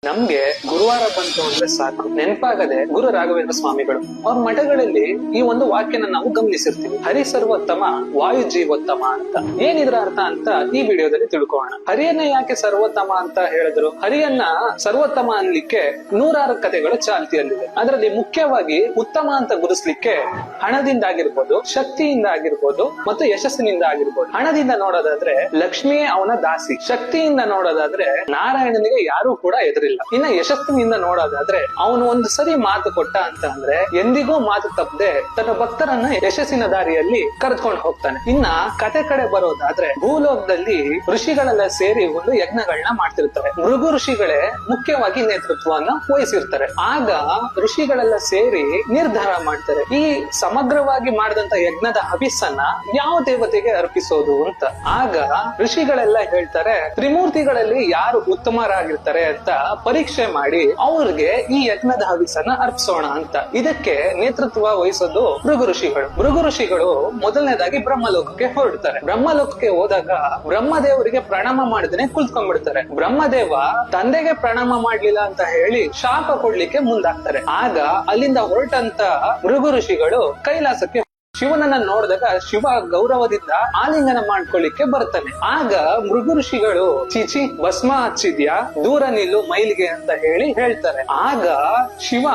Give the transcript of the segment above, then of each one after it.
ನಮ್ಗೆ ಗುರುವಾರ ಬಂತು ಅಂದ್ರೆ ಸಾಕು ನೆನಪಾಗದೆ ಗುರು ರಾಘವೇಂದ್ರ ಸ್ವಾಮಿಗಳು ಅವ್ರ ಮಠಗಳಲ್ಲಿ ಈ ಒಂದು ವಾಕ್ಯನ ನಾವು ಗಮನಿಸಿರ್ತೀವಿ. ಹರಿ ಸರ್ವೋತ್ತಮ ವಾಯು ಜೀವೋತ್ತಮ ಅಂತ. ಏನಿದ್ರ ಅರ್ಥ ಅಂತ ಈ ವಿಡಿಯೋದಲ್ಲಿ ತಿಳ್ಕೊಳ್ಳೋಣ. ಹರಿಯನ್ನ ಯಾಕೆ ಸರ್ವೋತ್ತಮ ಅಂತ ಹೇಳಿದ್ರು? ಹರಿಯನ್ನ ಸರ್ವೋತ್ತಮ ಅನ್ಲಿಕ್ಕೆ ನೂರಾರು ಕಥೆಗಳು ಚಾಲ್ತಿಯಲ್ಲಿದೆ. ಅದರಲ್ಲಿ ಮುಖ್ಯವಾಗಿ ಉತ್ತಮ ಅಂತ ಗುರುಸ್ಲಿಕ್ಕೆ ಹಣದಿಂದ ಆಗಿರ್ಬೋದು, ಶಕ್ತಿಯಿಂದ ಆಗಿರ್ಬೋದು ಮತ್ತು ಯಶಸ್ಸಿನಿಂದ ಆಗಿರ್ಬೋದು. ಹಣದಿಂದ ನೋಡೋದಾದ್ರೆ ಲಕ್ಷ್ಮಿಯೇ ಅವನ ದಾಸಿ, ಶಕ್ತಿಯಿಂದ ನೋಡೋದಾದ್ರೆ ನಾರಾಯಣನಿಗೆ ಯಾರು ಕೂಡ ಎದುರಿಲ್ಲ. ಇನ್ನ ಯಶಸ್ಸಿನಿಂದ ನೋಡೋದಾದ್ರೆ ಅವನು ಒಂದು ಸರಿ ಮಾತು ಕೊಟ್ಟ ಅಂತ ಅಂದ್ರೆ ಎಂದಿಗೂ ಮಾತು ತಪ್ಪದೆ ತನ್ನ ಭಕ್ತರನ್ನ ಯಶಸ್ಸಿನ ದಾರಿಯಲ್ಲಿ ಕರೆದುಕೊಂಡು ಹೋಗ್ತಾನೆ. ಇನ್ನ ಕತೆ ಕಡೆ ಬರೋದಾದ್ರೆ ಭೂಲೋಕದಲ್ಲಿ ಋಷಿಗಳೆಲ್ಲ ಸೇರಿ ಒಂದು ಯಜ್ಞಗಳನ್ನ ಮಾಡ್ತಿರ್ತಾರೆ. ಭೃಗು ಋಷಿಗಳೇ ಮುಖ್ಯವಾಗಿ ನೇತೃತ್ವವನ್ನ ವಹಿಸಿರ್ತಾರೆ. ಆಗ ಋಷಿಗಳೆಲ್ಲ ಸೇರಿ ನಿರ್ಧಾರ ಮಾಡ್ತಾರೆ, ಈ ಸಮಗ್ರವಾಗಿ ಮಾಡಿದಂತ ಯಜ್ಞದ ಹವಿಸ್ಸನ್ನ ಯಾವ ದೇವತೆಗೆ ಅರ್ಪಿಸೋದು ಅಂತ. ಆಗ ಋಷಿಗಳೆಲ್ಲ ಹೇಳ್ತಾರೆ, ತ್ರಿಮೂರ್ತಿಗಳಲ್ಲಿ ಯಾರು ಉತ್ತಮರಾಗಿರ್ತಾರೆ ಅಂತ ಪರೀಕ್ಷೆ ಮಾಡಿ ಅವ್ರಿಗೆ ಈ ಯಜ್ಞದ ಹವಿಸ್ಸನ್ನ ಅರ್ಪಿಸೋಣ ಅಂತ. ಇದಕ್ಕೆ ನೇತೃತ್ವ ವಹಿಸೋದು ಭೃಗು ಋಷಿಗಳು. ಭೃಗು ಋಷಿಗಳು ಮೊದಲನೇದಾಗಿ ಬ್ರಹ್ಮಲೋಕಕ್ಕೆ ಹೊರಡ್ತಾರೆ. ಬ್ರಹ್ಮಲೋಕಕ್ಕೆ ಹೋದಾಗ ಬ್ರಹ್ಮದೇವರಿಗೆ ಪ್ರಣಾಮ ಮಾಡಿದ್ರೆ ಕುಳಿತ್ಕೊಂಡ್ಬಿಡ್ತಾರೆ. ಬ್ರಹ್ಮದೇವ ತಂದೆಗೆ ಪ್ರಣಾಮ ಮಾಡ್ಲಿಲ್ಲ ಅಂತ ಹೇಳಿ ಶಾಪ ಕೊಡ್ಲಿಕ್ಕೆ ಮುಂದಾಗ್ತಾರೆ. ಆಗ ಅಲ್ಲಿಂದ ಹೊರಟಂತ ಭೃಗು ಋಷಿಗಳು ಕೈಲಾಸಕ್ಕೆ ಶಿವನನ್ನ ನೋಡಿದಾಗ ಶಿವ ಗೌರವದಿಂದ ಆಲಿಂಗನ ಮಾಡ್ಕೊಳ್ಳಿಕ್ಕೆ ಬರ್ತಾನೆ. ಆಗ ಮೃಗು ಋಷಿಗಳು ಚಿಚಿ ಭಸ್ಮ ಹಚ್ಚಿದ್ಯಾ, ದೂರ ನಿಲ್ಲು ಮೈಲಿಗೆ ಅಂತ ಹೇಳಿ ಹೇಳ್ತಾರೆ. ಆಗ ಶಿವ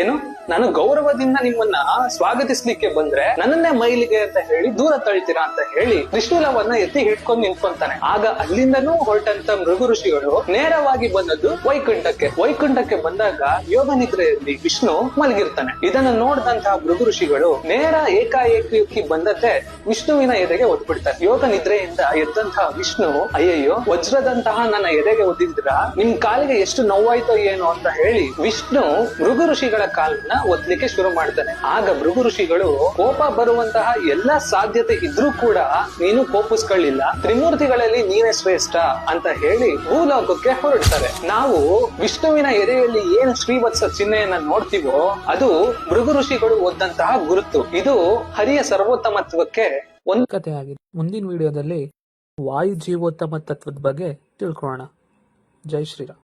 ಏನು ನಾನು ಗೌರವದಿಂದ ನಿಮ್ಮನ್ನ ಸ್ವಾಗತಿಸ್ಲಿಕ್ಕೆ ಬಂದ್ರೆ ನನ್ನನ್ನೇ ಮೈಲಿಗೆ ಅಂತ ಹೇಳಿ ದೂರ ತಳ್ತೀರಾ ಅಂತ ಹೇಳಿ ತ್ರಿಶೂಲವನ್ನ ಎತ್ತಿ ಹಿಡ್ಕೊಂಡು ನಿಂತ್ಕೊಂತಾನೆ. ಆಗ ಅಲ್ಲಿಂದನೂ ಹೊರಟಂತ ಮೃಗು ಋಷಿಗಳು ನೇರವಾಗಿ ಬಂದದ್ದು ವೈಕುಂಠಕ್ಕೆ. ವೈಕುಂಠಕ್ಕೆ ಬಂದಾಗ ಯೋಗ ನಿದ್ರೆಯಲ್ಲಿ ವಿಷ್ಣು ಮಲಗಿರ್ತಾನೆ. ಇದನ್ನು ನೋಡಿದಂತಹ ಮೃಗು ಋಷಿಗಳು ನೇರ ಏಕಾಏಕಿ ಬಂದತೆ ವಿಷ್ಣುವಿನ ಎದೆಗೆ ಒದ್ಬಿಡ್ತಾರೆ. ಯೋಗ ನಿದ್ರೆಯಿಂದ ಎದ್ದಂತಹ ವಿಷ್ಣು, ಅಯ್ಯಯ್ಯೋ ವಜ್ರದಂತಹ ನನ್ನ ಎದೆಗೆ ಒದ್ದಿದ್ರ ನಿಮ್ ಕಾಲಿಗೆ ಎಷ್ಟು ನೋವಾಯ್ತೋ ಏನೋ ಅಂತ ಹೇಳಿ ವಿಷ್ಣು ಮೃಗು ಋಷಿಗಳ ಕಾಲನ್ನ ಒದ್ಲಿಕ್ಕೆ ಶುರು ಮಾಡ್ತಾನೆ. ಆಗ ಭೃಗು ಋಷಿಗಳು ಕೋಪ ಬರುವಂತಹ ಎಲ್ಲಾ ಸಾಧ್ಯತೆ ಇದ್ರೂ ಕೂಡ ನೀನು ಕೋಪಿಸ್ಕೊಳ್ಳಿಲ್ಲ, ತ್ರಿಮೂರ್ತಿಗಳಲ್ಲಿ ನೀವೇ ಶ್ರೇಷ್ಠ ಅಂತ ಹೇಳಿ ಭೂಲೋಕಕ್ಕೆ ಹೊರಡ್ತಾರೆ. ನಾವು ವಿಷ್ಣುವಿನ ಎದೆಯಲ್ಲಿ ಏನು ಶ್ರೀವತ್ಸ ಚಿಹ್ನೆಯನ್ನ ನೋಡ್ತೀವೋ ಅದು ಭೃಗು ಋಷಿಗಳು ಓದಂತಹ ಗುರುತು. ಇದು ಹರಿಯ ಸರ್ವೋತ್ತಮತ್ವಕ್ಕೆ ಒಂದು ಕಥೆ ಆಗಿದೆ. ಮುಂದಿನ ವಿಡಿಯೋದಲ್ಲಿ ವಾಯು ಜೀವೋತ್ತಮ ತತ್ವದ ಬಗ್ಗೆ ತಿಳ್ಕೊಳ್ಳೋಣ. ಜೈ ಶ್ರೀರಾಮ್.